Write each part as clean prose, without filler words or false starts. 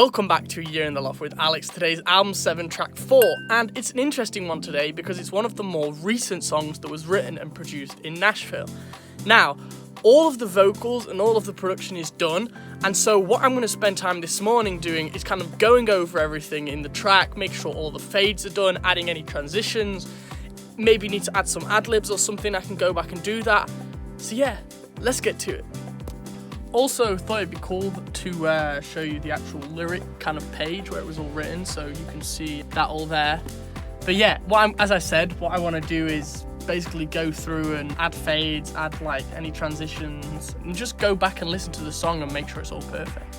Welcome back to A Year in the Loft with Alex. Today's album 7, track 4, and it's an interesting one today because it's one of the more recent songs that was written and produced in Nashville. Now, all of the vocals and all of the production is done, and so what I'm going to spend time this morning doing is kind of going over everything in the track, make sure all the fades are done, adding any transitions, maybe need to add some ad-libs or something. I can go back and do that. So yeah, let's get to it. Also, thought it'd be cool to show you the actual lyric kind of page where it was all written, so you can see that all there. But yeah, as I said, what I want to do is basically go through and add fades, add like any transitions, and just go back and listen to the song and make sure it's all perfect.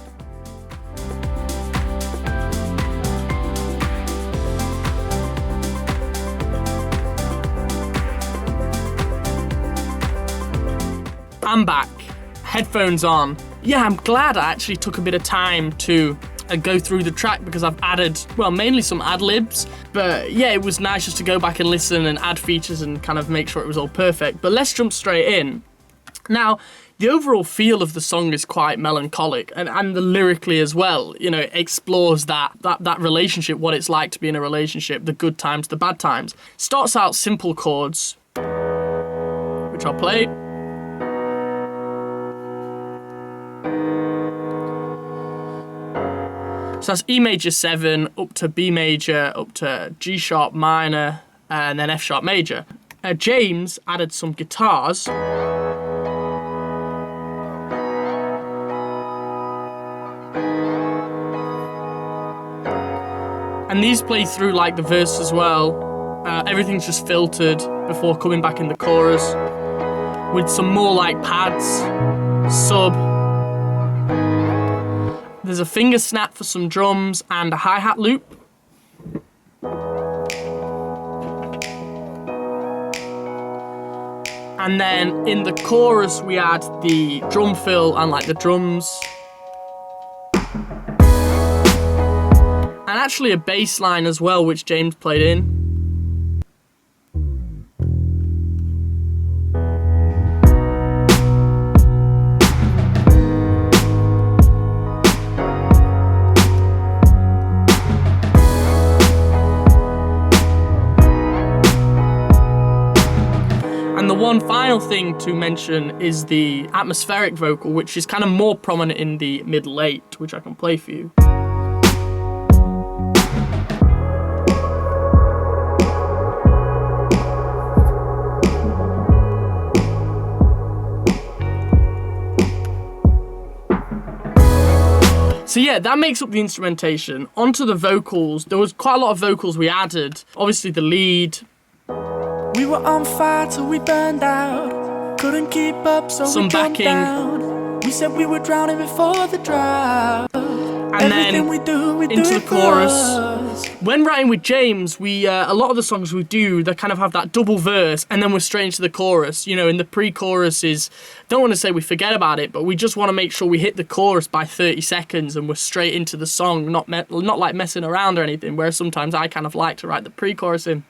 I'm back. Headphones on. Yeah, I'm glad I actually took a bit of time to go through the track because I've added, well, mainly some ad-libs, but yeah, it was nice just to go back and listen and add features and kind of make sure it was all perfect. But let's jump straight in. Now, the overall feel of the song is quite melancholic, and the lyrically as well, you know, it explores that relationship, what it's like to be in a relationship, the good times, the bad times. Starts out simple chords, which I'll play. So that's E major 7, up to B major, up to G sharp minor, and then F sharp major. James added some guitars. And these play through like the verse as well. Everything's just filtered before coming back in the chorus, with some more like pads, sub. There's a finger snap for some drums and a hi-hat loop. And then in the chorus we add the drum fill and like the drums. And actually a bass line as well, which James played in. And the one final thing to mention is the atmospheric vocal, which is kind of more prominent in the mid-late, which I can play for you. So yeah, that makes up the instrumentation. Onto the vocals, there was quite a lot of vocals we added. Obviously the lead. We were on fire till we burned out. Couldn't keep up, so some we jumped backing. down. We said we were drowning before the drought. And then we do into the it chorus. us. When writing with James, we a lot of the songs we do, they kind of have that double verse, and then we're straight into the chorus. You know, in the pre-chorus is, don't want to say we forget about it, but we just want to make sure we hit the chorus by 30 seconds and we're straight into the song, not like messing around or anything. Whereas sometimes I kind of like to write the pre-chorus in,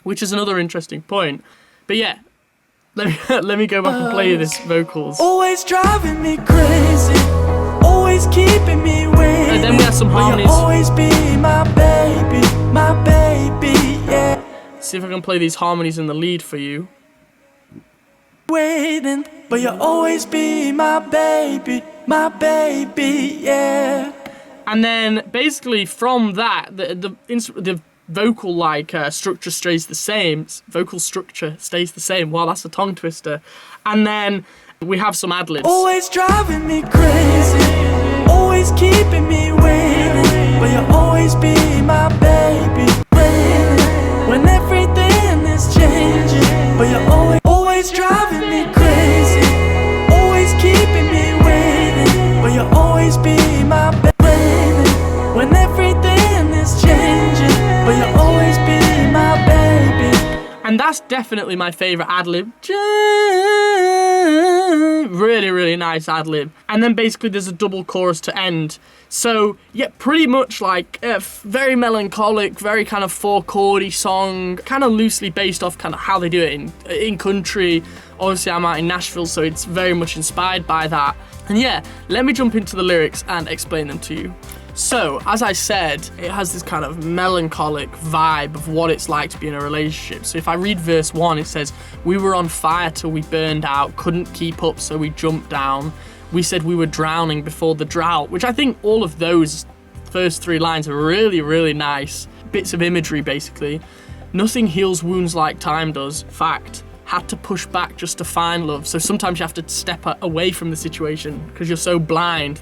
which is another interesting point. But yeah, let me go back and play you this vocals. Always driving me crazy, always keeping me waiting. And then we have some harmonies. But you'll always be my baby, yeah. See if I can play these harmonies in the lead for you. Waiting, but you'll always be my baby, yeah. And then basically from that, the vocal structure stays the same. Vocal structure stays the same. Wow, that's a tongue twister. And then we have some ad-libs. Always driving me crazy, always keeping me waiting, but you'll always be my baby. Waiting when everything is changing, but you're always driving me crazy, always keeping me waiting, but you'll always be my baby. Waiting when everything is changing, but you'll always be my baby. And that's definitely my favourite ad-lib. Really, really nice ad-lib. And then basically there's a double chorus to end. So, yeah, pretty much like very melancholic, very kind of four-chordy song, kind of loosely based off kind of how they do it in country. Obviously, I'm out in Nashville, so it's very much inspired by that. And yeah, let me jump into the lyrics and explain them to you. So, as I said, it has this kind of melancholic vibe of what it's like to be in a relationship. So if I read verse 1, it says, "We were on fire till we burned out, couldn't keep up so we jumped down. We said we were drowning before the drought," which I think all of those first 3 lines are really, really nice. Bits of imagery, basically. "Nothing heals wounds like time does. Fact. Had to push back just to find love." So sometimes you have to step away from the situation because you're so blind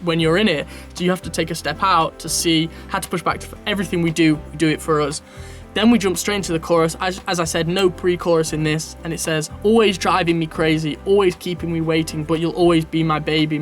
when you're in it. So you have to take a step out to see, had to push back to everything we do it for us. Then we jump straight into the chorus. As I said, no pre-chorus in this. And it says, "Always driving me crazy, always keeping me waiting, but you'll always be my baby,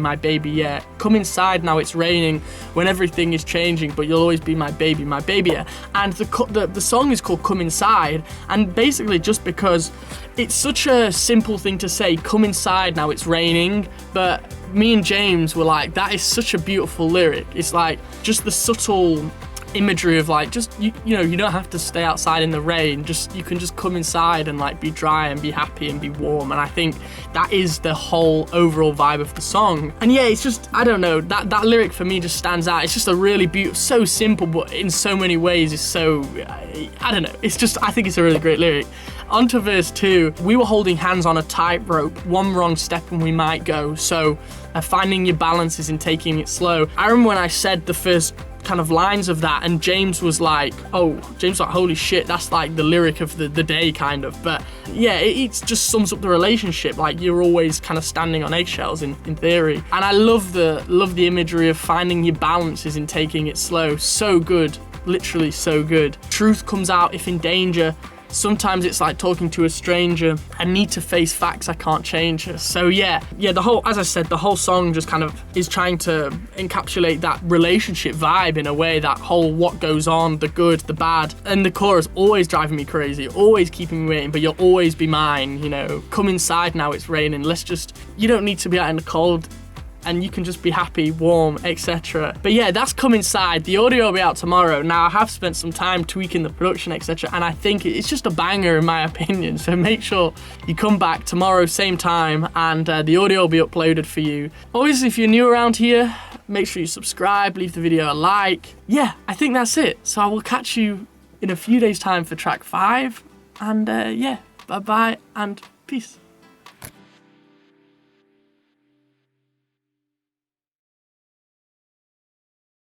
yeah. Come inside now, it's raining, when everything is changing, but you'll always be my baby, yeah." And the song is called Come Inside. And basically just because it's such a simple thing to say, come inside now, it's raining. But me and James were like, that is such a beautiful lyric. It's like just the subtle imagery of like, just you know, you don't have to stay outside in the rain, just you can just come inside and like be dry and be happy and be warm. And I think that is the whole overall vibe of the song. And yeah, it's just, I don't know, that lyric for me just stands out. It's just a really beautiful, so simple, but in so many ways is so, I don't know, it's just, I think it's a really great lyric. On to verse 2, "We were holding hands on a tightrope, one wrong step and we might go. So finding your balance is in taking it slow." I remember when I said the first kind of lines of that, and James was like, holy shit, that's like the lyric of the day kind of. But yeah, it just sums up the relationship. Like, you're always kind of standing on eggshells in theory. And I love the imagery of finding your balance is in taking it slow. So good, literally so good. "Truth comes out if in danger. Sometimes it's like talking to a stranger. I need to face facts I can't change." So yeah, as I said, the whole song just kind of is trying to encapsulate that relationship vibe in a way, that whole what goes on, the good, the bad. And the chorus, "Always driving me crazy, always keeping me waiting, but you'll always be mine, you know. Come inside now, it's raining. You don't need to be out in the cold. And you can just be happy, warm, etc." But yeah, that's Come Inside. The audio will be out tomorrow. Now, I have spent some time tweaking the production, etc., and I think it's just a banger in my opinion. So make sure you come back tomorrow, same time, and the audio will be uploaded for you. Obviously, if you're new around here, make sure you subscribe, leave the video a like. Yeah, I think that's it. So I will catch you in a few days' time for track 5. And yeah, bye-bye and peace.